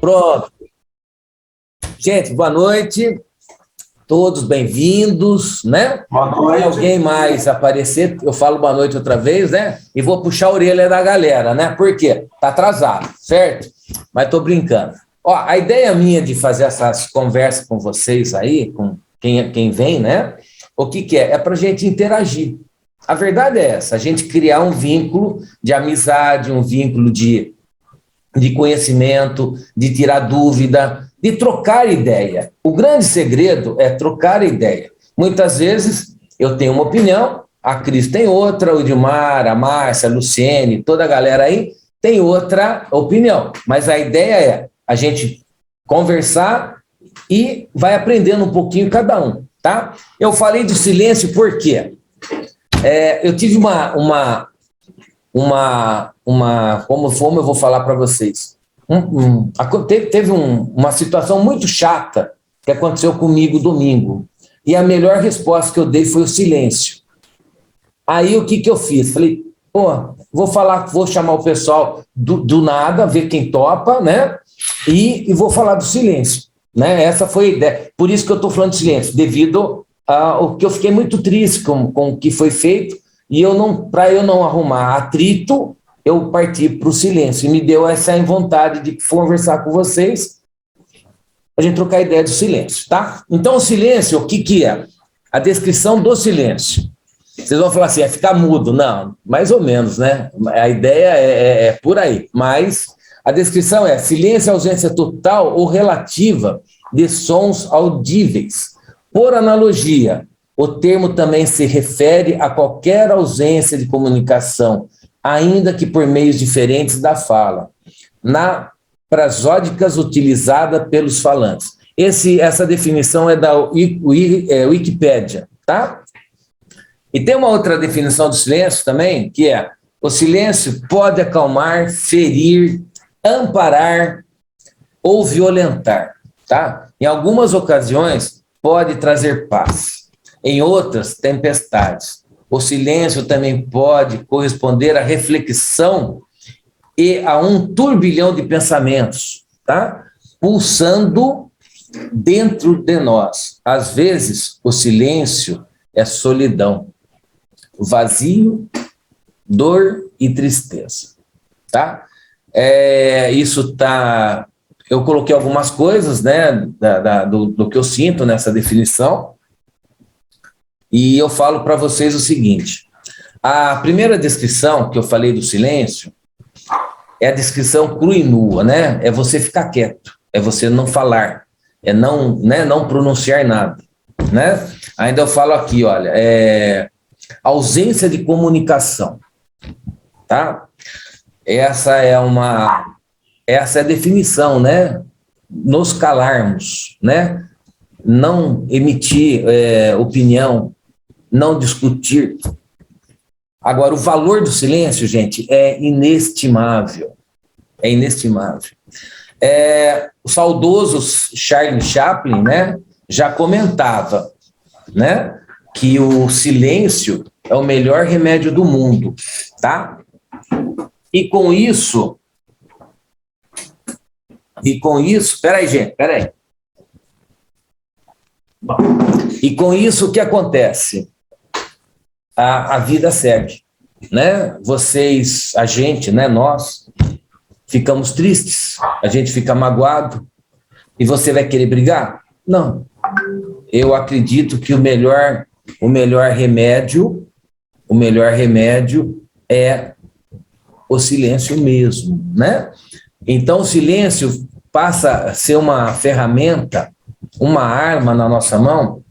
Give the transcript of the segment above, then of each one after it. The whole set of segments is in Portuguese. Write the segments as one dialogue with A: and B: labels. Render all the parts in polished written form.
A: Pronto. Gente, boa noite. Todos bem-vindos, né?
B: Boa noite.
A: Se alguém mais aparecer, eu falo boa noite outra vez, né? E vou puxar a orelha da galera, né? Por quê? Tá atrasado, certo? Mas tô brincando. Ó, a ideia minha de fazer essas conversas com vocês aí, com quem vem, né? O que é? É pra gente interagir. A verdade é essa, a gente criar um vínculo de amizade, um vínculo de conhecimento, de tirar dúvida, de trocar ideia. O grande segredo é trocar ideia. Muitas vezes eu tenho uma opinião, a Cris tem outra, o Edmar, a Márcia, a Luciene, toda a galera aí tem outra opinião. Mas a ideia é a gente conversar e vai aprendendo um pouquinho cada um, tá? Eu falei do silêncio por quê? Eu tive como eu vou falar para vocês, teve uma situação muito chata que aconteceu comigo domingo, e a melhor resposta que eu dei foi o silêncio. Aí o que eu fiz? Falei, vou chamar o pessoal do nada, ver quem topa, né? E vou falar do silêncio, né? Essa foi a ideia. Por isso que eu estou falando de silêncio, devido ao que eu fiquei muito triste com o que foi feito, e para eu não arrumar atrito, eu parti para o silêncio, e me deu essa vontade de conversar com vocês, a gente trocar ideia do silêncio, tá? Então, o silêncio, o que é? A descrição do silêncio. Vocês vão falar assim, é ficar mudo. Não, mais ou menos, né? A ideia é por aí, mas a descrição é silêncio, ausência total ou relativa de sons audíveis. Por analogia, o termo também se refere a qualquer ausência de comunicação, ainda que por meios diferentes da fala, na prosódicas utilizada pelos falantes. Essa definição é da Wikipédia, tá? E tem uma outra definição do silêncio também, que é: o silêncio pode acalmar, ferir, amparar ou violentar, tá? Em algumas ocasiões, pode trazer paz. Em outras, tempestades. O silêncio também pode corresponder à reflexão e a um turbilhão de pensamentos, tá? Pulsando dentro de nós. Às vezes, o silêncio é solidão, vazio, dor e tristeza, tá? Eu coloquei algumas coisas, né, do que eu sinto nessa definição, e eu falo para vocês o seguinte: a primeira descrição que eu falei do silêncio é a descrição crua e nua, né? É você ficar quieto, é você não falar, é não pronunciar nada, né? Ainda eu falo aqui, olha, ausência de comunicação, tá? Essa é a definição, né? Nos calarmos, né? Não emitir opinião, não discutir. Agora, o valor do silêncio, gente, é inestimável. É inestimável. O saudoso Charlie Chaplin, né, já comentava, né, que o silêncio é o melhor remédio do mundo, tá? E com isso, peraí, gente, peraí. Bom, e com isso, o que acontece? A vida segue, né? A gente, né, nós, ficamos tristes, a gente fica magoado, e você vai querer brigar? Não. Eu acredito que o melhor remédio é o silêncio mesmo, né? Então, o silêncio passa a ser uma ferramenta, uma arma na nossa mão,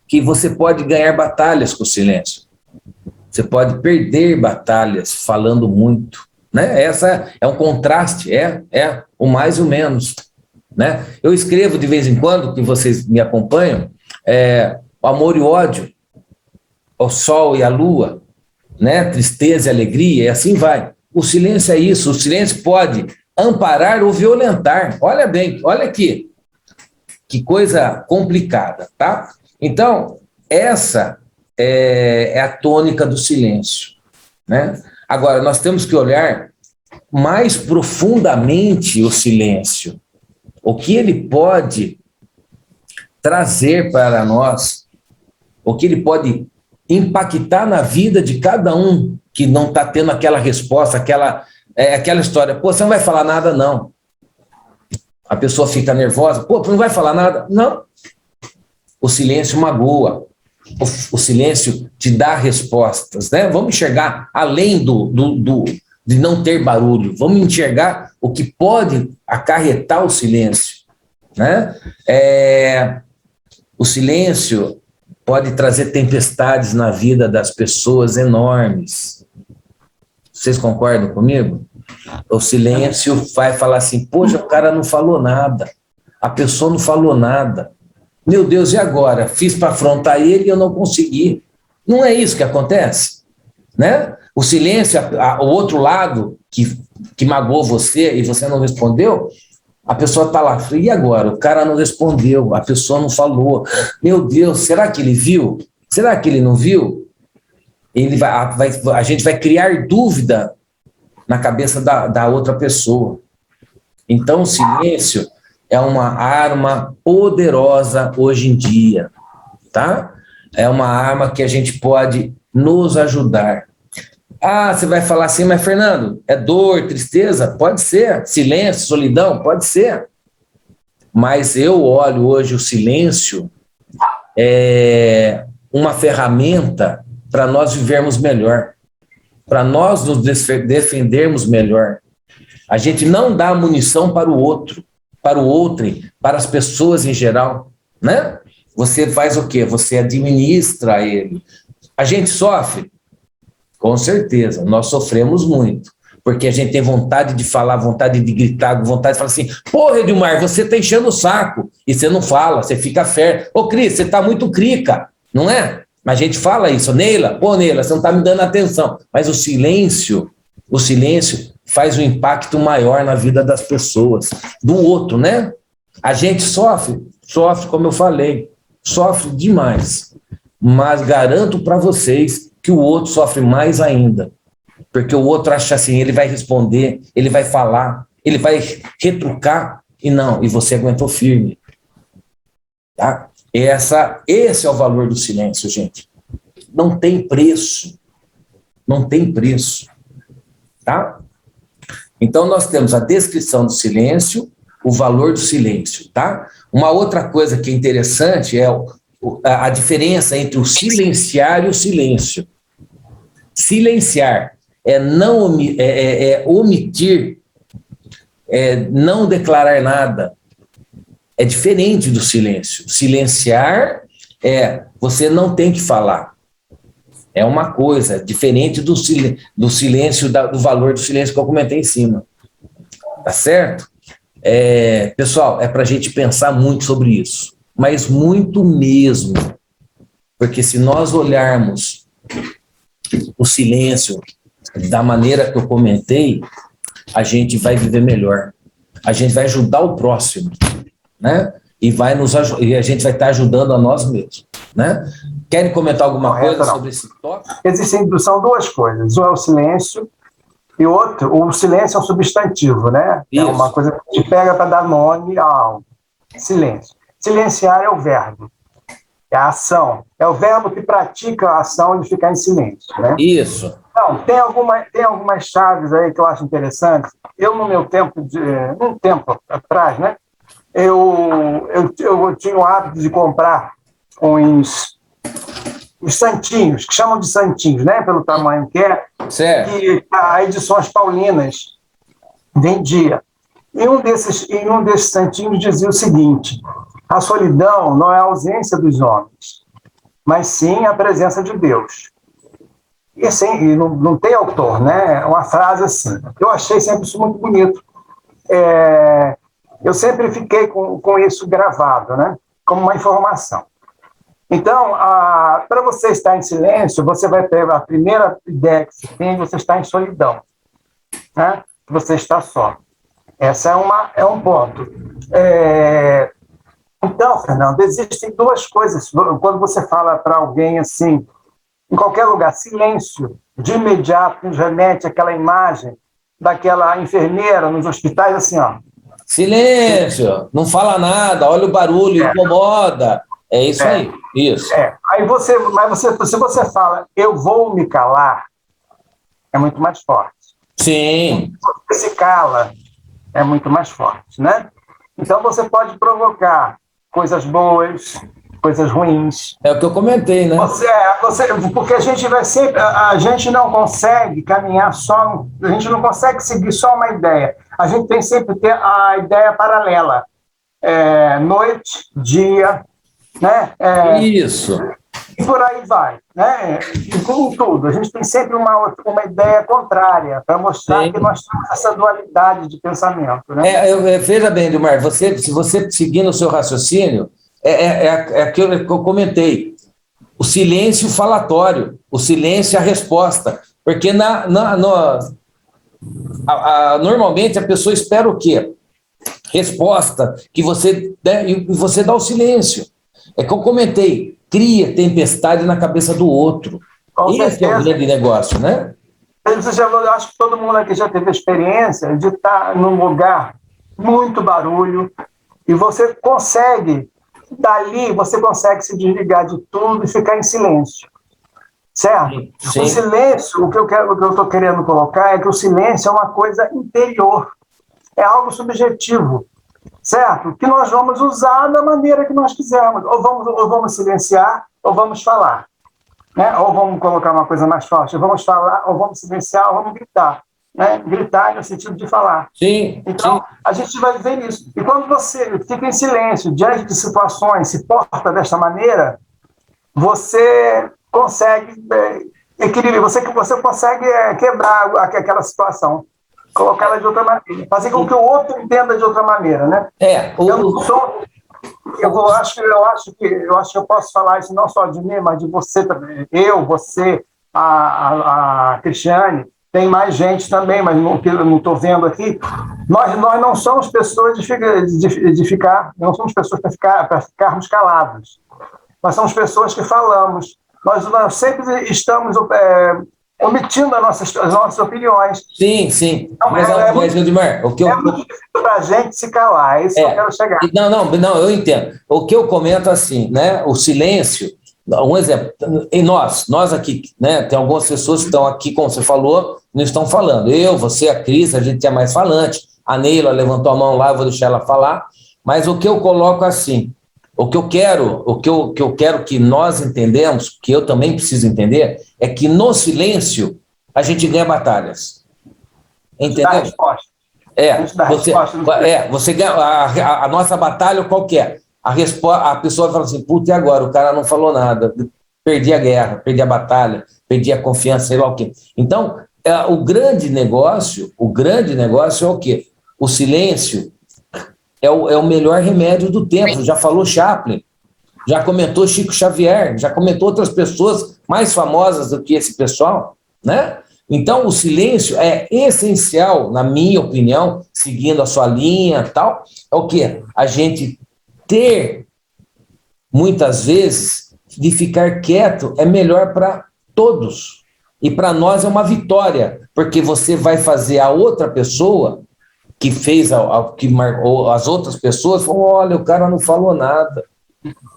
A: que você pode ganhar batalhas com o silêncio. Você pode perder batalhas falando muito, né? Essa é um contraste, o mais ou menos, né? Eu escrevo de vez em quando, que vocês me acompanham, o amor e o ódio, o sol e a lua, né? Tristeza e alegria, e assim vai. O silêncio é isso, o silêncio pode amparar ou violentar. Olha bem, olha aqui, que coisa complicada, tá? Então, essa é a tônica do silêncio, né? Agora, nós temos que olhar mais profundamente o silêncio, o que ele pode trazer para nós, o que ele pode impactar na vida de cada um que não está tendo aquela resposta, aquela história. Pô, você não vai falar nada, não. A pessoa fica nervosa. Pô, você não vai falar nada? Não. O silêncio magoa. O silêncio te dá respostas, né? Vamos enxergar além de não ter barulho. Vamos enxergar o que pode acarretar o silêncio, né? O silêncio pode trazer tempestades na vida das pessoas enormes. Vocês concordam comigo? O silêncio vai falar assim, poxa, o cara não falou nada, a pessoa não falou nada. Meu Deus, e agora? Fiz para afrontar ele e eu não consegui. Não é isso que acontece, né? O silêncio, o outro lado que magoou você e você não respondeu, a pessoa está lá, e agora? O cara não respondeu, a pessoa não falou. Meu Deus, será que ele viu? Será que ele não viu? A gente vai criar dúvida na cabeça da outra pessoa. Então, o silêncio é uma arma poderosa hoje em dia, tá? É uma arma que a gente pode nos ajudar. Ah, você vai falar assim, mas Fernando, é dor, tristeza? Pode ser. Silêncio, solidão? Pode ser. Mas eu olho hoje o silêncio uma ferramenta para nós vivermos melhor, para nós nos defendermos melhor. A gente não dá munição para o outro, para as pessoas em geral, né? Você faz o quê? Você administra ele. A gente sofre? Com certeza, nós sofremos muito, porque a gente tem vontade de falar, vontade de gritar, vontade de falar assim, porra, Edilmar, você tá enchendo o saco, e você não fala, você fica fértil. Ô, Cris, você tá muito crica, não é? Mas a gente fala isso, Neila, você não tá me dando atenção. Mas o silêncio faz um impacto maior na vida das pessoas, do outro, né? A gente sofre, como eu falei, sofre demais, mas garanto para vocês que o outro sofre mais ainda, porque o outro acha assim, ele vai responder, ele vai falar, ele vai retrucar, e você aguentou firme. Tá? Esse é o valor do silêncio, gente. Não tem preço. Não tem preço. Tá? Então, nós temos a descrição do silêncio, o valor do silêncio. Tá? Uma outra coisa que é interessante é a diferença entre o silenciar e o silêncio. Silenciar é omitir, não declarar nada. É diferente do silêncio. Silenciar você não tem que falar. É uma coisa diferente do silêncio, do valor do silêncio que eu comentei em cima. Tá certo? Pessoal, para a gente pensar muito sobre isso. Mas muito mesmo. Porque se nós olharmos o silêncio da maneira que eu comentei, a gente vai viver melhor. A gente vai ajudar o próximo, né? E a gente vai estar ajudando a nós mesmos, né? Querem comentar alguma coisa sobre esse tópico?
B: São duas coisas. Um é o silêncio e o silêncio é um substantivo, né?
A: Isso.
B: É uma coisa que te pega para dar nome a algo. Silêncio. Silenciar é o verbo. É a ação. É o verbo que pratica a ação de ficar em silêncio, né?
A: Isso.
B: Então, tem algumas chaves aí que eu acho interessantes. Eu, no meu tempo, um tempo atrás, né? Eu tinha o hábito de comprar os santinhos, que chamam de santinhos, né? Pelo tamanho que é.
A: Certo.
B: Que a Edições Paulinas vendia. E um desses santinhos dizia o seguinte: a solidão não é a ausência dos homens, mas sim a presença de Deus. E assim, não tem autor, né? É uma frase assim. Eu achei sempre isso muito bonito. Eu sempre fiquei com isso gravado, né? Como uma informação. Então, para você estar em silêncio, você vai ter a primeira ideia que você tem, você está em solidão, né? Você está só. Essa é um ponto. Então, Fernando, existem duas coisas. Quando você fala para alguém assim, em qualquer lugar, silêncio, de imediato nos remete àquela imagem daquela enfermeira nos hospitais, assim, ó.
A: Silêncio, não fala nada, olha o barulho, incomoda. É isso aí, isso.
B: Aí se você fala, eu vou me calar, é muito mais forte.
A: Sim.
B: Você se cala, é muito mais forte, né? Então você pode provocar coisas boas, coisas ruins.
A: É o que eu comentei, né?
B: Porque a gente vai sempre, a gente não consegue caminhar só, a gente não consegue seguir só uma ideia. A gente tem sempre que ter a ideia paralela. Noite, dia, né?
A: Isso.
B: E por aí vai, né? E com tudo, a gente tem sempre uma ideia contrária para mostrar que nós temos essa dualidade de pensamento, né?
A: Veja bem, Edmar, se você seguir no seu raciocínio, é aquilo que eu comentei. O silêncio falatório, o silêncio é a resposta. Porque normalmente a pessoa espera o quê? Resposta, que você dá o silêncio. É que eu comentei, cria tempestade na cabeça do outro. Esse é o grande negócio, né?
B: Eu acho que todo mundo aqui já teve a experiência de estar num lugar muito barulho e você consegue se desligar de tudo e ficar em silêncio, certo? Sim. O silêncio, o que eu estou querendo colocar é que o silêncio é uma coisa interior, é algo subjetivo, certo? Que nós vamos usar da maneira que nós quisermos, ou vamos silenciar, ou vamos falar, né? Ou vamos colocar uma coisa mais forte, vamos falar, ou vamos silenciar, ou vamos gritar. Né? Gritar no sentido de falar.
A: Sim,
B: então, a gente vai ver isso. E quando você fica em silêncio, diante de situações, se porta desta maneira, você consegue equilibrar, você consegue quebrar aquela situação, colocá-la de outra maneira, fazer com que o outro entenda de outra maneira, né? Eu acho que eu posso falar isso não só de mim, mas de você também. Você, a Cristiane, tem mais gente também, mas não estou vendo aqui. Nós não somos pessoas de ficar, não somos pessoas para ficarmos calados. Nós somos pessoas que falamos. Nós sempre estamos omitindo as nossas opiniões.
A: Sim. Então, mas Edmar, o que
B: é muito difícil para a gente se calar, é isso que eu quero chegar.
A: Não, eu entendo. O que eu comento assim, né? O silêncio, um exemplo, e nós aqui, né? Tem algumas pessoas que estão aqui, como você falou, não estão falando. Eu, você, a Cris, a gente é mais falante. A Neila levantou a mão lá, eu vou deixar ela falar. Mas o que eu coloco assim, o que eu quero que nós entendemos, que eu também preciso entender, é que no silêncio a gente ganha batalhas. Entendeu?
B: Dá resposta.
A: Você ganha a nossa batalha, qual que é? A pessoa fala assim, puta, e agora? O cara não falou nada, perdi a guerra, perdi a batalha, perdi a confiança, sei lá o quê. Então, o grande negócio é o quê? O silêncio é o melhor remédio do tempo. Já falou Chaplin, já comentou Chico Xavier, já comentou outras pessoas mais famosas do que esse pessoal, né? Então, o silêncio é essencial, na minha opinião, seguindo a sua linha tal, é o quê? A gente ter, muitas vezes, de ficar quieto é melhor para todos. E para nós é uma vitória, porque você vai fazer a outra pessoa que fez, que marcou as outras pessoas, falam, olha, o cara não falou nada.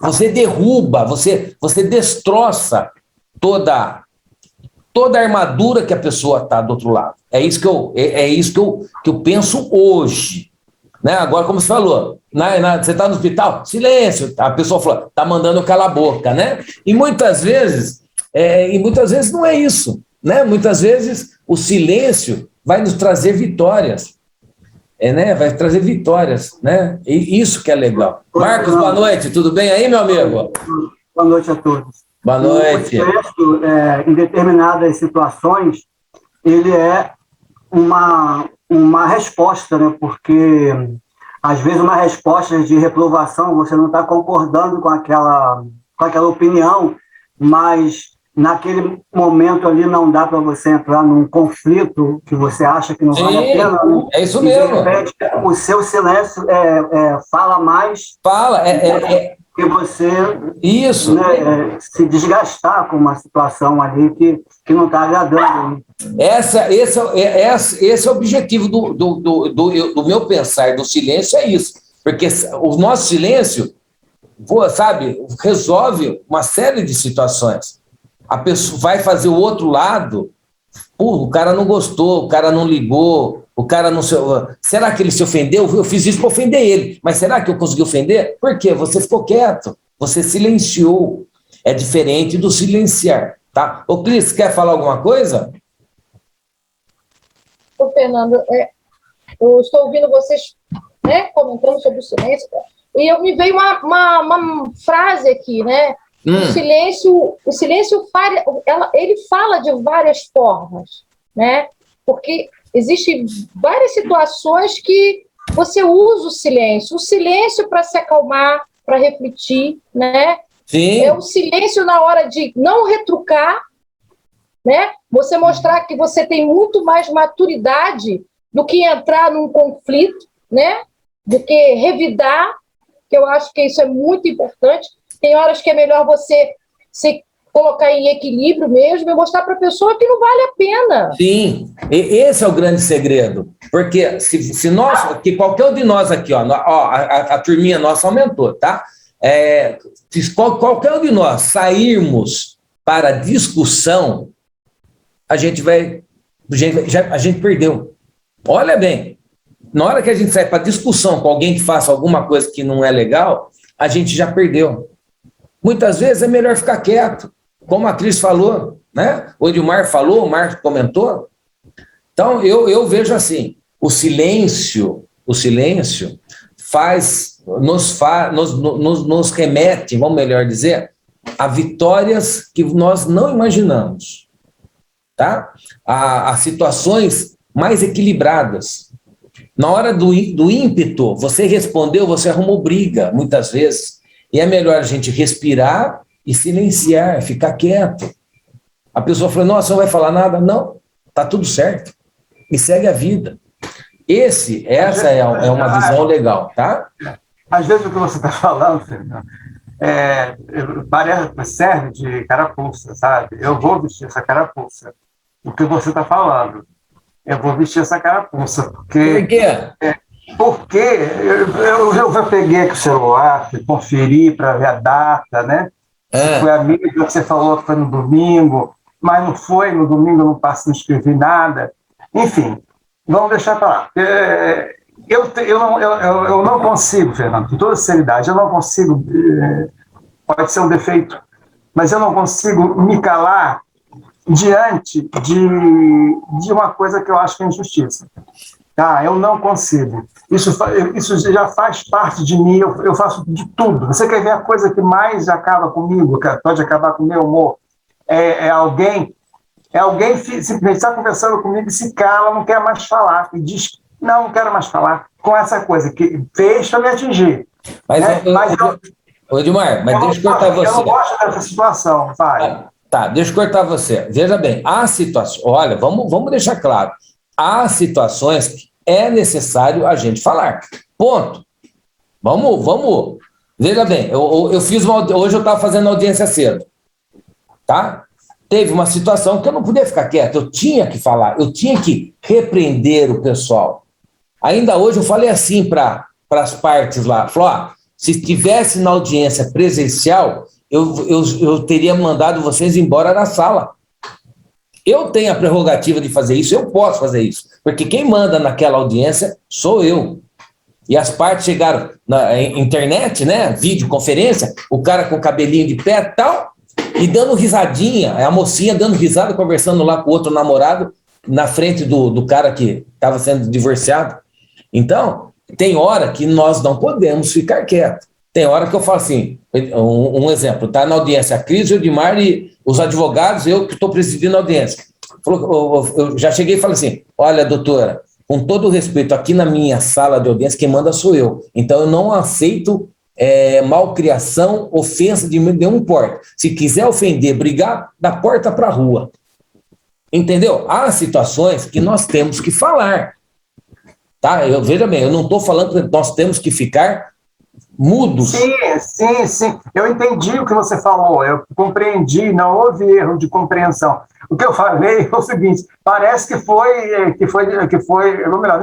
A: Você derruba, você destroça toda a armadura que a pessoa está do outro lado. É isso que eu penso hoje. Né? Agora, como você falou, você está no hospital, silêncio, a pessoa falou, está mandando calar a boca, né? E muitas vezes não é isso, né? Muitas vezes o silêncio vai nos trazer vitórias. Né? Vai trazer vitórias, né? E isso que é legal. Marcos, boa noite, tudo bem aí, meu amigo?
B: Boa noite a todos.
A: Boa noite.
B: O silêncio, em determinadas situações, ele é uma resposta, né? Porque, às vezes, uma resposta de reprovação, você não está concordando com aquela opinião, mas naquele momento ali não dá para você entrar num conflito que você acha que não vale a pena. Né?
A: É isso mesmo.
B: De repente, o seu silêncio fala mais.
A: Fala,
B: que você
A: Isso.
B: Né, se desgastar com uma situação ali que não está agradando.
A: Esse é o objetivo do meu pensar do silêncio, é isso. Porque o nosso silêncio, sabe, resolve uma série de situações. A pessoa vai fazer o outro lado, o cara não gostou, o cara não ligou, o cara não se... Será que ele se ofendeu? Eu fiz isso para ofender ele, mas será que eu consegui ofender? Por quê? Você ficou quieto, você silenciou. É diferente do silenciar, tá? Ô, Cris, quer falar alguma coisa?
C: Ô, Fernando, eu estou ouvindo vocês, né, comentando sobre o silêncio, e me veio uma frase aqui, né? O silêncio ele fala de várias formas, né? Porque existem várias situações que você usa o silêncio para se acalmar, para refletir, né?
A: Sim.
C: É o silêncio na hora de não retrucar, né? Você mostrar que você tem muito mais maturidade do que entrar num conflito, né? Do que revidar, que eu acho que isso é muito importante. Tem horas que é melhor você se colocar em equilíbrio mesmo e mostrar para a pessoa que não vale a pena.
A: Sim, esse é o grande segredo. Porque se nós, que qualquer um de nós aqui, a turminha nossa aumentou, tá? Se qualquer um de nós sairmos para discussão, a gente perdeu. Olha bem, na hora que a gente sai para discussão com alguém que faça alguma coisa que não é legal, a gente já perdeu. Muitas vezes é melhor ficar quieto, como a Cris falou, né? O Edmar falou, o Marcos comentou. Então, eu vejo assim, o silêncio nos remete, vamos melhor dizer, a vitórias que nós não imaginamos, tá? A situações mais equilibradas. Na hora do ímpeto, você respondeu, você arrumou briga, muitas vezes. E é melhor a gente respirar e silenciar, ficar quieto. A pessoa falou, nossa, não vai falar nada? Não, tá tudo certo. E segue a vida. Essa é uma visão legal, tá?
B: Às vezes o que você está falando, Fernando, serve de carapuça, sabe? Eu vou vestir essa carapuça. O que você está falando? Eu vou vestir essa carapuça, porque...
A: Por quê?
B: Porque eu já peguei aqui o celular, conferi para ver a data, né? Foi a mesma que você falou que foi no domingo, mas não foi, no domingo eu não escrevi nada. Enfim, vamos deixar para lá. Eu não consigo, Fernando, com toda sinceridade, eu não consigo, pode ser um defeito, mas eu não consigo me calar diante de uma coisa que eu acho que é injustiça. Eu não consigo. Isso já faz parte de mim, eu faço de tudo. Você quer ver a coisa que mais acaba comigo, que pode acabar com o meu humor? Alguém simplesmente está conversando comigo e se cala, não quer mais falar, e diz, não quero mais falar, com essa coisa que fez para me atingir.
A: Edmar, deixa eu cortar você.
B: Eu não gosto dessa situação, vai.
A: Tá, deixa eu cortar você. Veja bem, há situações, olha, vamos deixar claro, há situações que é necessário a gente falar. Ponto. Vamos. Veja bem, eu fiz hoje eu estava fazendo audiência cedo, tá? Teve uma situação que eu não podia ficar quieto, eu tinha que falar, eu tinha que repreender o pessoal. Ainda hoje eu falei assim para as partes lá, falou, se estivesse na audiência presencial, eu teria mandado vocês embora da sala. Eu tenho a prerrogativa de fazer isso, eu posso fazer isso, porque quem manda naquela audiência sou eu. E as partes chegaram na internet, né, videoconferência, o cara com o cabelinho de pé e tal, e dando risadinha, a mocinha dando risada, conversando lá com o outro namorado, na frente do cara que estava sendo divorciado. Então, tem hora que nós não podemos ficar quietos. Tem hora que eu falo assim, um exemplo, está na audiência a Cris, o Edmar e os advogados, eu que estou presidindo a audiência. Eu já cheguei e falei assim, olha, doutora, com todo o respeito, aqui na minha sala de audiência, quem manda sou eu. Então, eu não aceito malcriação, ofensa de nenhum porta. Se quiser ofender, brigar, da porta para a rua. Entendeu? Há situações que nós temos que falar. Tá? Veja bem, eu não estou falando que nós temos que ficar mudos.
B: Sim. Eu entendi o que você falou, eu compreendi, não houve erro de compreensão. O que eu falei é o seguinte, parece que me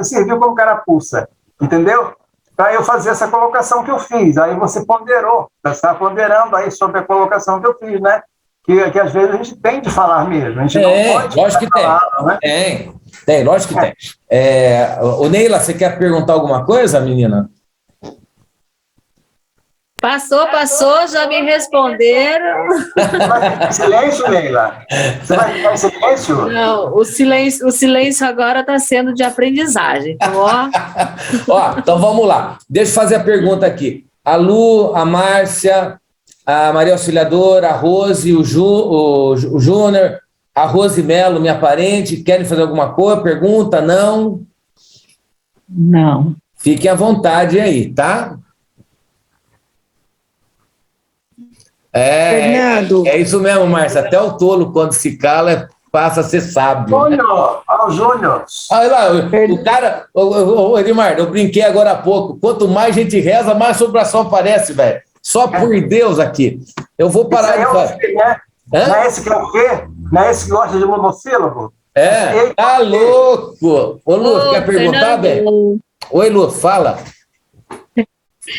B: serviu como carapuça, entendeu? Para eu fazer essa colocação que eu fiz. Aí você ponderou, você está ponderando aí sobre a colocação que eu fiz, né? Que às vezes a gente tem de falar mesmo. A gente não pode
A: lógico que
B: falar, né?
A: Tem, lógico que tem. Ô Neila, você quer perguntar alguma coisa, menina?
D: Passou, já me responderam.
B: Você vai ficar em silêncio, Neila? Você vai ficar em silêncio?
D: Não, o silêncio agora está sendo de aprendizagem.
A: Então vamos lá. Deixa eu fazer a pergunta aqui. A Lu, a Márcia, a Maria Auxiliadora, a Rose, o Júnior, a Rose Melo, minha parente, querem fazer alguma coisa? Pergunta? Não?
D: Não.
A: Fiquem à vontade aí, tá?
E: Fernando.
A: É isso mesmo, Márcia. Até o tolo, quando se cala, passa a ser sábio.
B: Júnior.
A: Olha lá, o cara... Ô, Edmar, eu brinquei agora há pouco. Quanto mais gente reza, mais assombração aparece, velho. Só por Deus aqui. Eu vou parar de falar.
B: Não é esse que é o quê? Não é esse que gosta de monossílabo?
A: Tá louco. Ô, Lu, quer perguntar, velho? Oi, Lu, fala.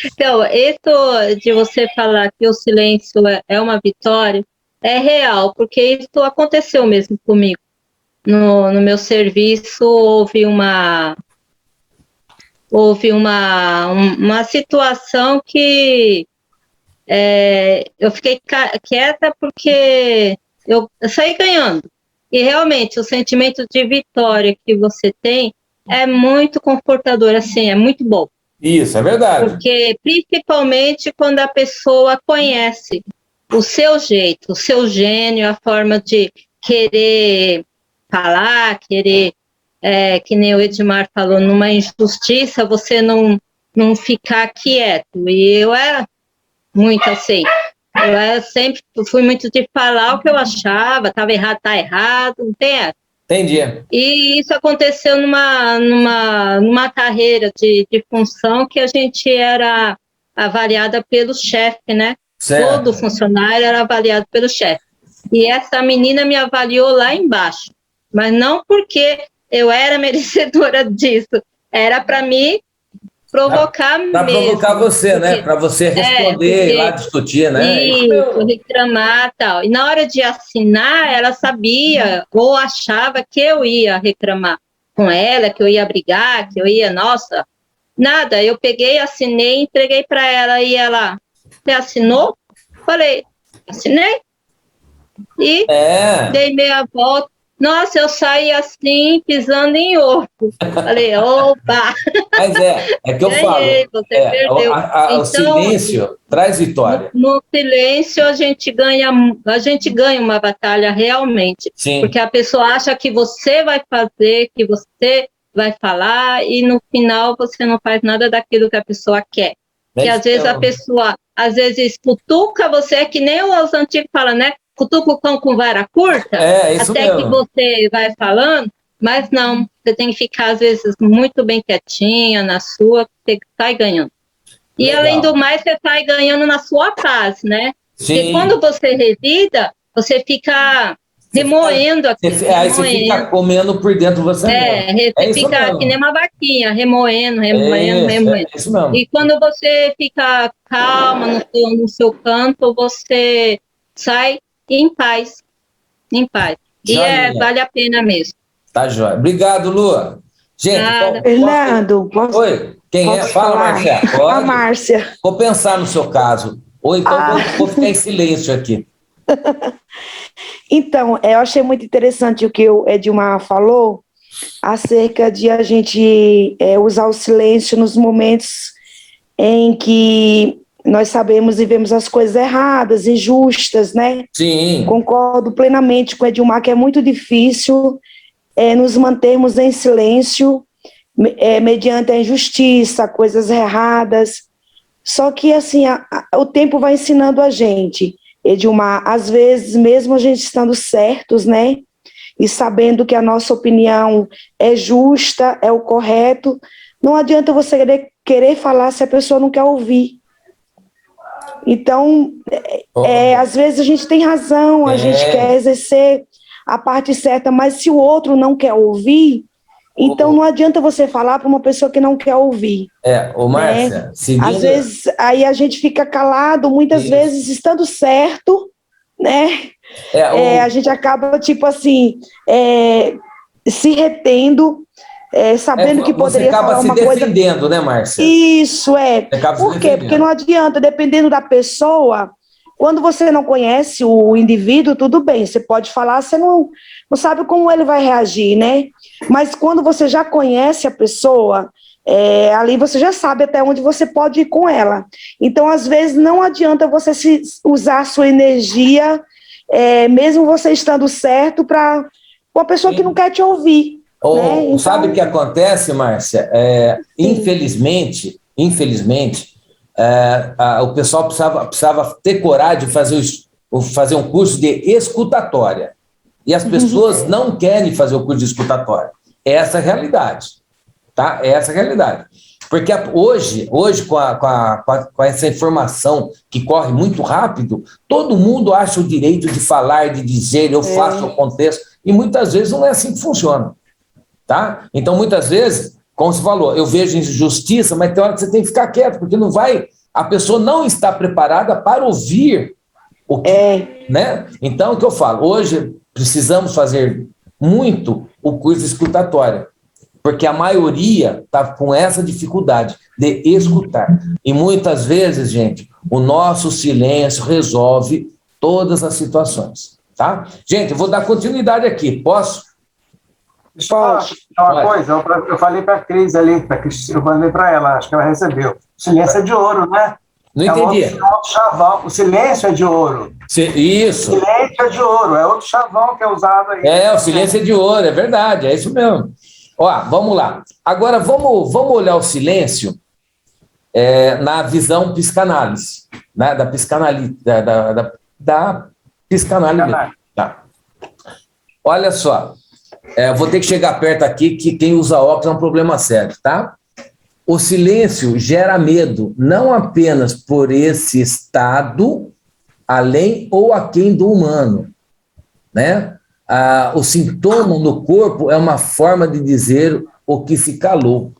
D: Então, isso de você falar que o silêncio é uma vitória, é real, porque isso aconteceu mesmo comigo. No meu serviço, houve uma situação que eu fiquei quieta porque eu saí ganhando. E realmente, o sentimento de vitória que você tem é muito confortador, assim, é muito bom.
A: Isso, é verdade.
D: Porque, principalmente, quando a pessoa conhece o seu jeito, o seu gênio, a forma de querer falar, querer, que nem o Edmar falou, numa injustiça, você não ficar quieto. E eu era muito assim. Eu sempre fui muito de falar o que eu achava, estava errado, está errado, não tem essa.
A: Entendi.
D: E isso aconteceu numa carreira de função que a gente era avaliada pelo chefe, né?
A: Certo.
D: Todo funcionário era avaliado pelo chefe. E essa menina me avaliou lá embaixo, mas não porque eu era merecedora disso, era para me provocar mesmo.
A: Para provocar você, porque, né? Para você responder e lá discutir, né?
D: Isso, reclamar e tal. E na hora de assinar, ela sabia ou achava que eu ia reclamar com ela, que eu ia brigar, que eu ia, nossa, nada. Eu peguei, assinei, entreguei para ela e ela, você assinou? Falei, assinei. E dei meia volta. Nossa, eu saí assim, pisando em ovo. Falei, opa!
A: Mas é que eu falo.
D: Você perdeu.
A: Então, o silêncio traz vitória.
D: No silêncio, a gente ganha uma batalha realmente.
A: Sim.
D: Porque a pessoa acha que você vai fazer, que você vai falar, e no final você não faz nada daquilo que a pessoa quer. Que às vezes a pessoa, cutuca você, que nem os antigos falam, né? Cutuca o cão com vara curta,
A: isso
D: até
A: mesmo.
D: que você vai falando, mas não, você tem que ficar, às vezes, muito bem quietinha, na sua, você sai ganhando. E,
A: legal.
D: Além do mais, você sai ganhando na sua paz, né?
A: Sim.
D: Porque quando você revida, você fica remoendo aquilo.
A: Aí você fica comendo por dentro você mesmo.
D: Você fica mesmo. Que nem uma vaquinha, remoendo.
A: É isso mesmo.
D: E quando você fica calma no seu canto, você sai em paz. E vale a pena mesmo.
A: Tá joia. Obrigado, Lua. Gente, então,
E: Fernando, posso...
A: Oi, quem
E: posso
A: é? Fala, Márcia.
E: A Márcia.
A: Vou pensar no seu caso. Ou então vou ficar em silêncio aqui.
E: Então, eu achei muito interessante o que o Edmar falou acerca de a gente usar o silêncio nos momentos em que nós sabemos e vemos as coisas erradas, injustas, né?
A: Sim.
E: Concordo plenamente com o Edmar que é muito difícil nos mantermos em silêncio mediante a injustiça, coisas erradas. Só que, assim, o tempo vai ensinando a gente, Edmar, às vezes, mesmo a gente estando certos, né? E sabendo que a nossa opinião é justa, é o correto, não adianta você querer falar se a pessoa não quer ouvir. Então, às vezes a gente tem razão, a gente quer exercer a parte certa, mas se o outro não quer ouvir, então não adianta você falar para uma pessoa que não quer ouvir.
A: Márcia, seguindo...
E: Às vezes, aí a gente fica calado, muitas vezes estando certo, né? A gente acaba, tipo assim, se retendo, sabendo que poderia falar uma coisa...
A: Você acaba se defendendo, né, Márcia?
E: Isso, Por quê? Porque não adianta, dependendo da pessoa, quando você não conhece o indivíduo, tudo bem, você pode falar, você não sabe como ele vai reagir, né? Mas quando você já conhece a pessoa, ali você já sabe até onde você pode ir com ela. Então, às vezes, não adianta você usar a sua energia, mesmo você estando certo, para uma pessoa que não quer te ouvir. Né? Então...
A: Sabe o que acontece, Márcia? Infelizmente, o pessoal precisava ter coragem de fazer um curso de escutatória. E as pessoas não querem fazer o curso de escutatória. Essa é a realidade. Tá? Essa é a realidade. Porque hoje com essa informação que corre muito rápido, todo mundo acha o direito de falar, de dizer, eu faço, o contexto, e muitas vezes não é assim que funciona. Tá? Então, muitas vezes, como você falou, eu vejo injustiça, mas tem hora que você tem que ficar quieto, porque a pessoa não está preparada para ouvir o que, né? Então, o que eu falo, hoje precisamos fazer muito o curso de escutatória, porque a maioria está com essa dificuldade de escutar. E muitas vezes, gente, o nosso silêncio resolve todas as situações, tá? Gente, eu vou dar continuidade aqui, posso?
B: Deixa eu falar uma coisa, eu falei para a Cris ali, eu mandei para ela, acho que ela recebeu. O silêncio é de ouro, né?
A: Não entendi.
B: Outro chavão. O silêncio é de ouro.
A: Isso.
B: O silêncio é de ouro, é outro chavão que é usado aí.
A: O silêncio é de ouro, é verdade, é isso mesmo. Vamos lá. Agora, vamos olhar o silêncio na visão psicanálise, né? Da psicanálise mesmo. Tá. Olha só. Vou ter que chegar perto aqui, que quem usa óculos é um problema sério, tá? O silêncio gera medo, não apenas por esse estado, além ou aquém do humano, né? O sintoma no corpo é uma forma de dizer o que se calou.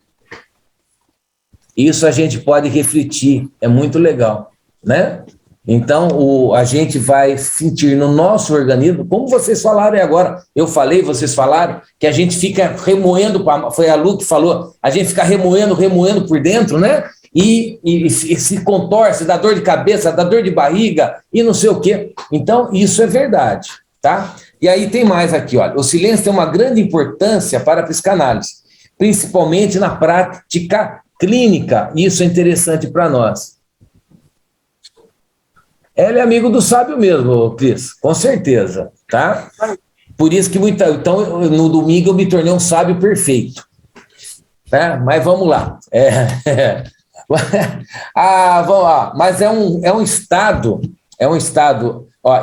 A: Isso a gente pode refletir, é muito legal, né? Então, a gente vai sentir no nosso organismo, como vocês falaram aí agora, eu falei, vocês falaram, que a gente fica remoendo, foi a Lu que falou, a gente fica remoendo por dentro, né? E se contorce, dá dor de cabeça, dá dor de barriga e não sei o quê. Então, isso é verdade, tá? E aí tem mais aqui, olha, o silêncio tem uma grande importância para a psicanálise, principalmente na prática clínica, isso é interessante para nós. Ele é amigo do sábio mesmo, Cris, com certeza, tá? Por isso que então, no domingo eu me tornei um sábio perfeito, né? Mas vamos lá. Vamos lá. Mas é um estado,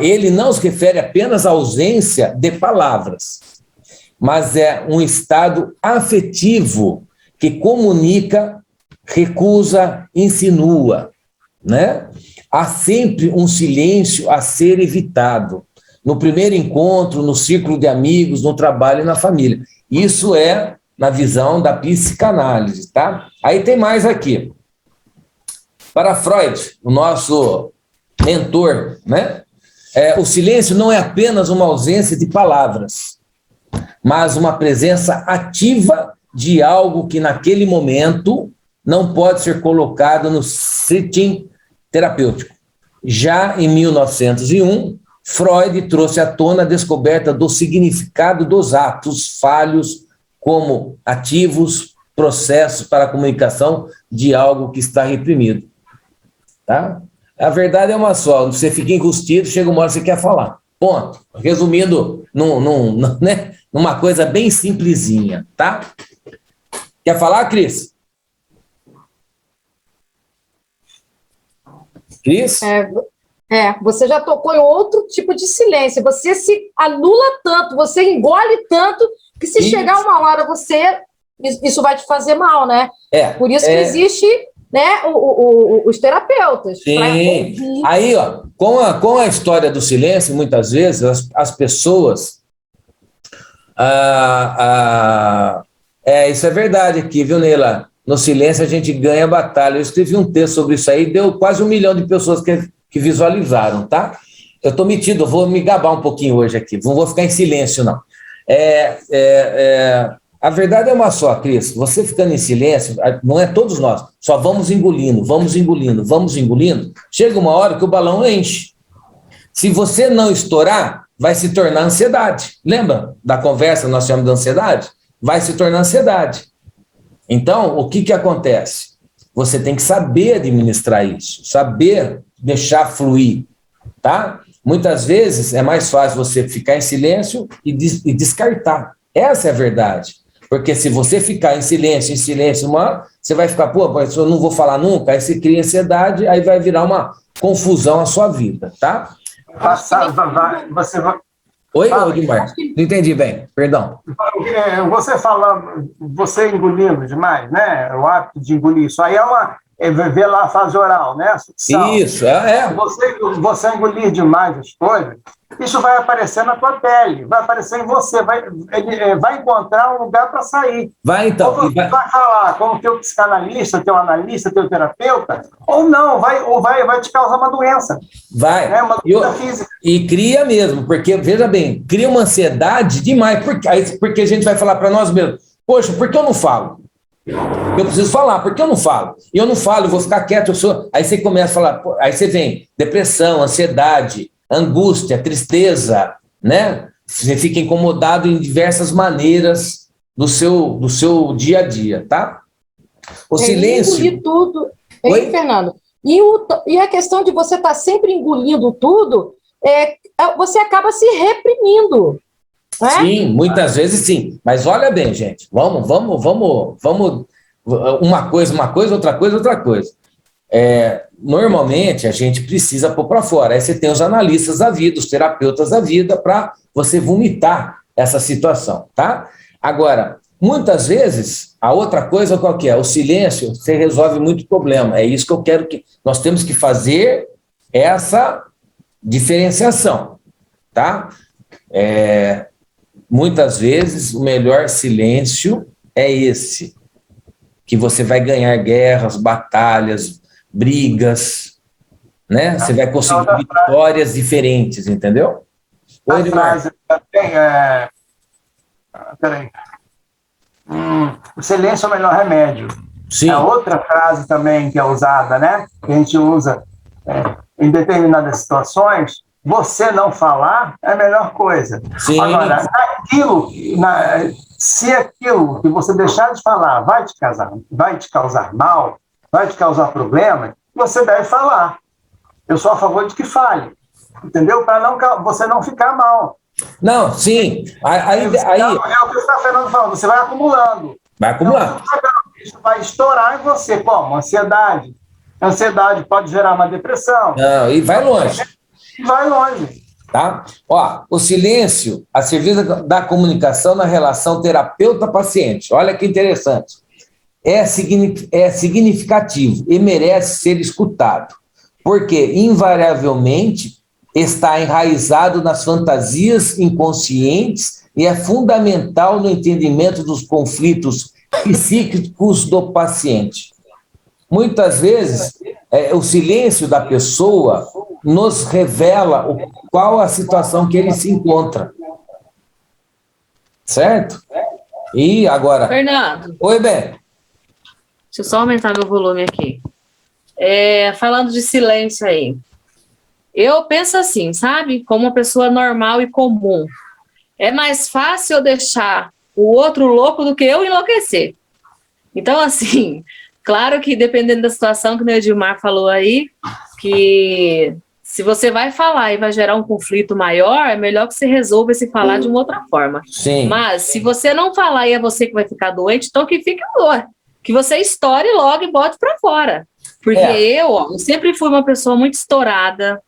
A: ele não se refere apenas à ausência de palavras, mas é um estado afetivo que comunica, recusa, insinua, né? Há sempre um silêncio a ser evitado. No primeiro encontro, no círculo de amigos, no trabalho e na família. Isso é na visão da psicanálise, tá? Aí tem mais aqui. Para Freud, o nosso mentor, né? O silêncio não é apenas uma ausência de palavras, mas uma presença ativa de algo que naquele momento não pode ser colocado no setting terapêutico. Já em 1901, Freud trouxe à tona a descoberta do significado dos atos falhos como ativos, processos para a comunicação de algo que está reprimido. Tá? A verdade é uma só, você fica enrustido, chega uma hora que você quer falar. Ponto. Resumindo, né? Numa coisa bem simplesinha, tá? Quer falar, Cris? Cris?
C: Você já tocou em outro tipo de silêncio. Você se anula tanto, você engole tanto, que se chegar uma hora isso vai te fazer mal, né? Por isso que existe né, os terapeutas.
A: Sim. Aí, ó, com a história do silêncio, muitas vezes as pessoas... isso é verdade aqui, viu, Neila? No silêncio a gente ganha batalha. Eu escrevi um texto sobre isso aí, deu quase 1 milhão de pessoas que visualizaram, tá? Eu estou metido, eu vou me gabar um pouquinho hoje aqui, não vou ficar em silêncio, não. A verdade é uma só, Cris, você ficando em silêncio, não é todos nós, só vamos engolindo, chega uma hora que o balão enche. Se você não estourar, vai se tornar ansiedade. Lembra da conversa que nós chamamos de ansiedade? Vai se tornar ansiedade. Então, o que acontece? Você tem que saber administrar isso, saber deixar fluir, tá? Muitas vezes é mais fácil você ficar em silêncio e descartar. Essa é a verdade. Porque se você ficar em silêncio, você vai ficar, eu não vou falar nunca, aí você cria ansiedade, aí vai virar uma confusão a sua vida, tá?
B: Você vai...
A: Oi, Odimar? Não entendi bem, perdão.
B: Você engolindo demais, né? O hábito de engolir, isso aí ver lá a fase oral, né?
A: Isso,
B: Você engolir demais as coisas, isso vai aparecer na tua pele, vai aparecer em você, vai encontrar um lugar para sair.
A: Vai, então.
B: Ou você vai falar com o teu psicanalista, teu analista, teu terapeuta, ou não, vai te causar uma doença.
A: Vai.
B: Né? Uma doença física.
A: E cria mesmo, porque, veja bem, cria uma ansiedade demais, porque a gente vai falar para nós mesmos, poxa, por que eu não falo? Eu preciso falar, por que eu não falo? E eu não falo, eu vou ficar quieto, Aí você começa a falar, aí você vem depressão, ansiedade, angústia, tristeza, né? Você fica incomodado em diversas maneiras do seu dia a dia, tá? O silêncio...
C: Engolir tudo. Oi, Fernando? E a questão de você estar sempre engolindo tudo, você acaba se reprimindo.
A: Sim, muitas vezes sim. Mas olha bem, gente, vamos, uma coisa, outra coisa. Normalmente a gente precisa pôr para fora. Aí você tem os analistas da vida, os terapeutas da vida, para você vomitar essa situação, tá? Agora, muitas vezes, a outra coisa qual que é? O silêncio, você resolve muito problema. É isso que eu quero que... Nós temos que fazer essa diferenciação, tá? Muitas vezes, o melhor silêncio é esse, que você vai ganhar guerras, batalhas, brigas, né? Você vai conseguir vitórias diferentes, entendeu?
B: Oi, Edmar. Peraí. O silêncio é o melhor remédio.
A: Sim.
B: É outra frase também que é usada, né? Que a gente usa em determinadas situações. Você não falar é a melhor coisa.
A: Sim.
B: Agora, se aquilo que você deixar de falar vai te causar mal, vai te causar problema, você deve falar. Eu sou a favor de que fale, entendeu? Para você não ficar mal.
A: Não, sim. Aí...
B: É o que está Fernando falando, você vai acumulando.
A: Vai acumulando.
B: Então, isso vai estourar em você, como? Ansiedade. Ansiedade pode gerar uma depressão.
A: Não, e vai longe.
B: Vai longe.
A: Tá? O silêncio a serviço da comunicação na relação terapeuta-paciente. Olha que interessante. É significativo e merece ser escutado, porque, invariavelmente, está enraizado nas fantasias inconscientes e é fundamental no entendimento dos conflitos psíquicos do paciente. Muitas vezes, o silêncio da pessoa nos revela qual a situação que ele se encontra. Certo? E agora...
F: Fernando.
A: Oi, Bé.
F: Deixa eu só aumentar meu volume aqui. Falando de silêncio aí. Eu penso assim, sabe? Como uma pessoa normal e comum. É mais fácil eu deixar o outro louco do que eu enlouquecer. Então, assim, claro que dependendo da situação que o Edmar falou aí, que se você vai falar e vai gerar um conflito maior, é melhor que você resolva se falar de uma outra forma.
A: Sim.
F: Mas se você não falar e é você que vai ficar doente, então que fique doente. Que você estoure logo e bote para fora. Porque eu sempre fui uma pessoa muito estourada.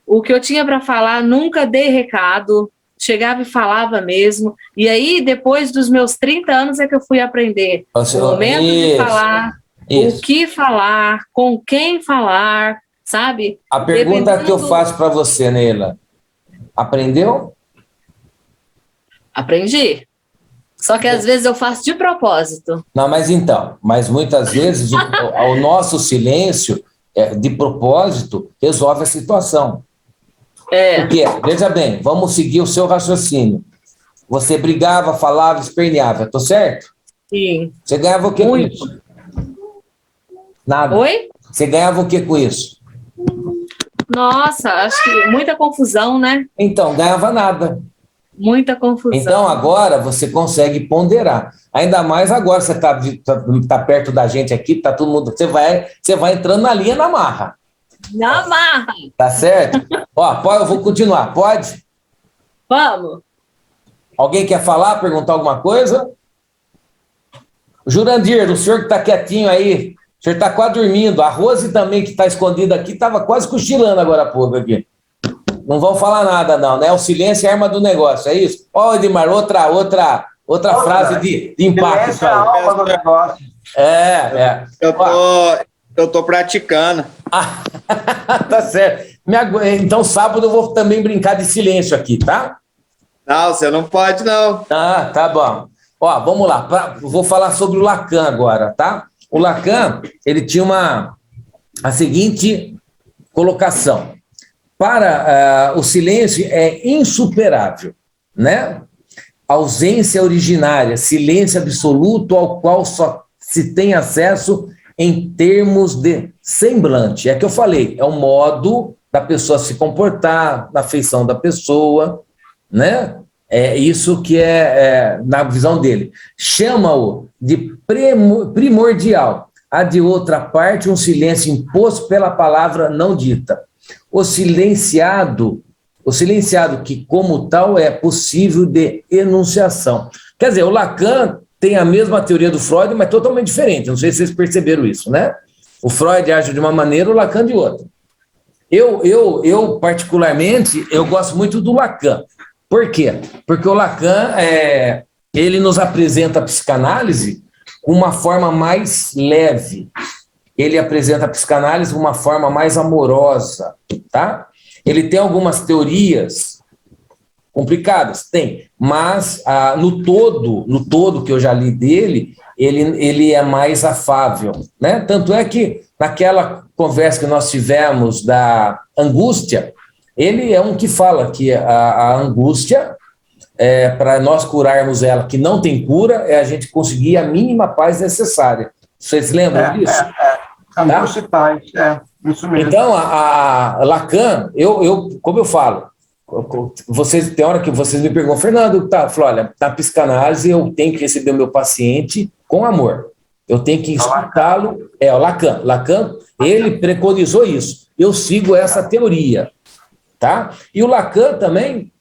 F: O que eu tinha para falar, nunca dei recado. Chegava e falava mesmo. E aí, depois dos meus 30 anos, é que eu fui aprender o momento de falar,
A: Isso.
F: O que falar, com quem falar, sabe?
A: A pergunta que eu faço para você, Neila, aprendeu?
F: Aprendi. Só que às vezes eu faço de propósito.
A: Não, mas muitas vezes o nosso silêncio, de propósito, resolve a situação. Porque, veja bem, vamos seguir o seu raciocínio. Você brigava, falava, esperneava, tô certo?
F: Sim.
A: Você ganhava o que com
F: Muito.
A: isso? Nada.
F: Oi?
A: Você ganhava o que com isso?
F: Nossa, acho que muita confusão, né?
A: Então, ganhava nada.
F: Muita confusão.
A: Então, agora você consegue ponderar. Ainda mais agora, você tá perto da gente aqui, tá todo mundo. Você vai entrando na linha, na marra.
F: Na marra.
A: Tá certo? Eu vou continuar. Pode?
F: Vamos.
A: Alguém quer falar, perguntar alguma coisa? Jurandir, o senhor que está quietinho aí, o senhor está quase dormindo. A Rose também, que está escondida aqui, estava quase cochilando agora há pouco aqui. Não vão falar nada, não, né? O silêncio é a arma do negócio, é isso? Edmar, outra frase de impacto.
B: Silêncio é a alma do negócio.
G: Eu tô praticando.
A: Tá certo. Então, sábado eu vou também brincar de silêncio aqui, tá?
G: Não, você não pode, não.
A: Tá bom. Vamos lá. Vou falar sobre o Lacan agora, tá? O Lacan, ele tinha a seguinte colocação. Para o silêncio é insuperável, né? Ausência originária, silêncio absoluto ao qual só se tem acesso em termos de semblante. É que eu falei, é o modo da pessoa se comportar, da feição da pessoa, né? É isso que é na visão dele. Chama-o de primordial. Há de outra parte um silêncio imposto pela palavra não dita. O silenciado que como tal é possível de enunciação. Quer dizer, o Lacan tem a mesma teoria do Freud, mas totalmente diferente. Não sei se vocês perceberam isso, né? O Freud age de uma maneira, o Lacan de outra. Eu particularmente, eu gosto muito do Lacan. Por quê? Porque o Lacan, ele nos apresenta a psicanálise com uma forma mais leve. Ele apresenta a psicanálise de uma forma mais amorosa, tá? Ele tem algumas teorias complicadas, tem, mas no todo que eu já li dele, ele é mais afável, né? Tanto é que naquela conversa que nós tivemos da angústia, ele é um que fala que a angústia, para nós curarmos ela, que não tem cura, é a gente conseguir a mínima paz necessária. Vocês lembram disso?
B: Angústia e paz, isso mesmo.
A: Então, a Lacan, como eu falo, tem hora que vocês me perguntam, Fernando, falou, olha, na psicanálise eu tenho que receber o meu paciente com amor. Eu tenho que escutá-lo. O Lacan. Lacan, ele preconizou isso. Eu sigo essa teoria. Tá? E o Lacan também,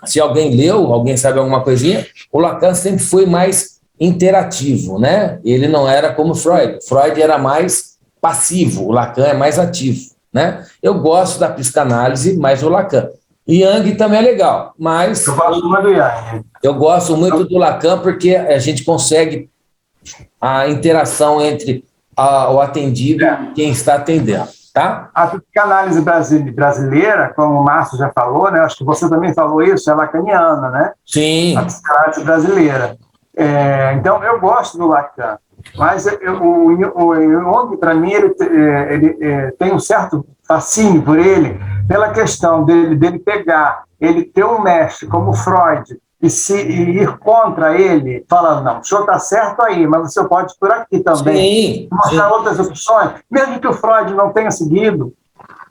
A: se alguém leu, alguém sabe alguma coisinha, o Lacan sempre foi mais interativo, né? Ele não era como Freud. Freud era mais passivo, o Lacan é mais ativo, né? Eu gosto da psicanálise, mas o Lacan. Jung também é legal, mas...
B: Eu gosto muito do Jung.
A: Eu gosto muito do Lacan porque a gente consegue a interação entre o atendido e quem está atendendo, tá?
B: A psicanálise brasileira, como o Márcio já falou, né? Acho que você também falou isso, é lacaniana, né?
A: Sim.
B: A psicanálise brasileira. Então, eu gosto do Lacan. Mas o Jung, para mim, ele tem um certo fascínio por ele, pela questão dele pegar, ele ter um mestre como Freud e ir contra ele, falando, não, o senhor está certo aí, mas o senhor pode ir por aqui também. Mostrar outras opções, mesmo que o Freud não tenha seguido,